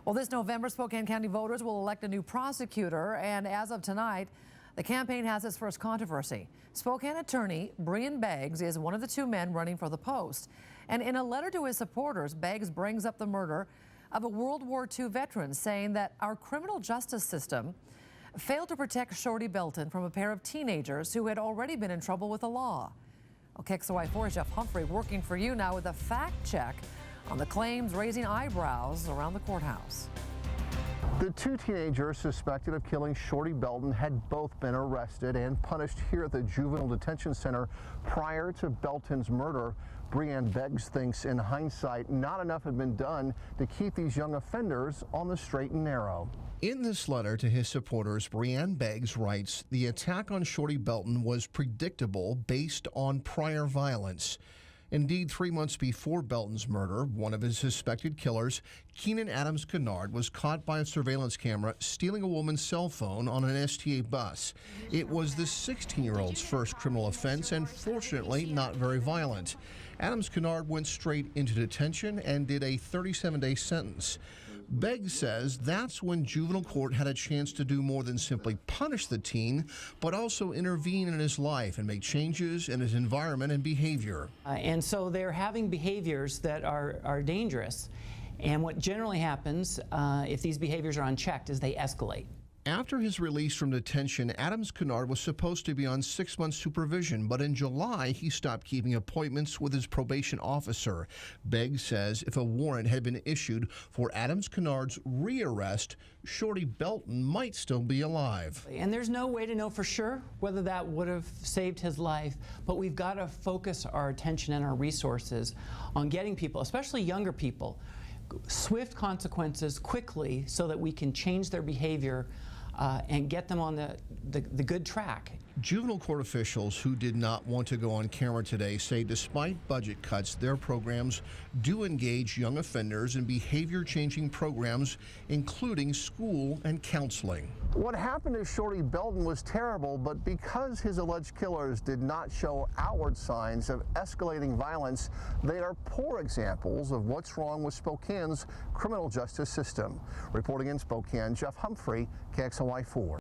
Well, this November, Spokane County voters will elect a new prosecutor, and as of tonight, the campaign has its first controversy. Spokane attorney Brian Beggs is one of the two men running for the post. And in a letter to his supporters, Beggs brings up the murder of a World War II veteran, saying that our criminal justice system failed to protect Shorty Belton from a pair of teenagers who had already been in trouble with the law. WWII Jeff Humphrey working for you now with a fact check on the claims raising eyebrows around the courthouse. The two teenagers suspected of killing Shorty Belton had both been arrested and punished here at the Juvenile Detention Center prior to Belton's murder. Brian Beggs thinks in hindsight not enough had been done to keep these young offenders on the straight and narrow. In this letter to his supporters, Brian Beggs writes, "The attack on Shorty Belton was predictable based on prior violence. Indeed, 3 months before Belton's murder, one of his suspected killers, Keenan Adams Kennard, was caught by a surveillance camera stealing a woman's cell phone on an STA bus. It was the 16-year-old's first criminal offense and fortunately not very violent. Adams Kennard went straight into detention and did a 37-day sentence. Beggs says that's when juvenile court had a chance to do more than simply punish the teen, but also intervene in his life and make changes in his environment and behavior. And so they're having behaviors that are dangerous. And what generally happens if these behaviors are unchecked is they escalate. After his release from detention, Adams Kennard was supposed to be on 6 months supervision, but in July he stopped keeping appointments with his probation officer. Beggs says if a warrant had been issued for Adams Kennard's rearrest, Shorty Belton might still be alive. And there's no way to know for sure whether that would have saved his life, but we've got to focus our attention and our resources on getting people, especially younger people, swift consequences quickly so that we can change their behavior and get them on the good track. Juvenile court officials who did not want to go on camera today say despite budget cuts, their programs do engage young offenders in behavior-changing programs, including school and counseling. What happened to Shorty Belton was terrible, but because his alleged killers did not show outward signs of escalating violence, they are poor examples of what's wrong with Spokane's criminal justice system. Reporting in Spokane, Jeff Humphrey, WWII 4.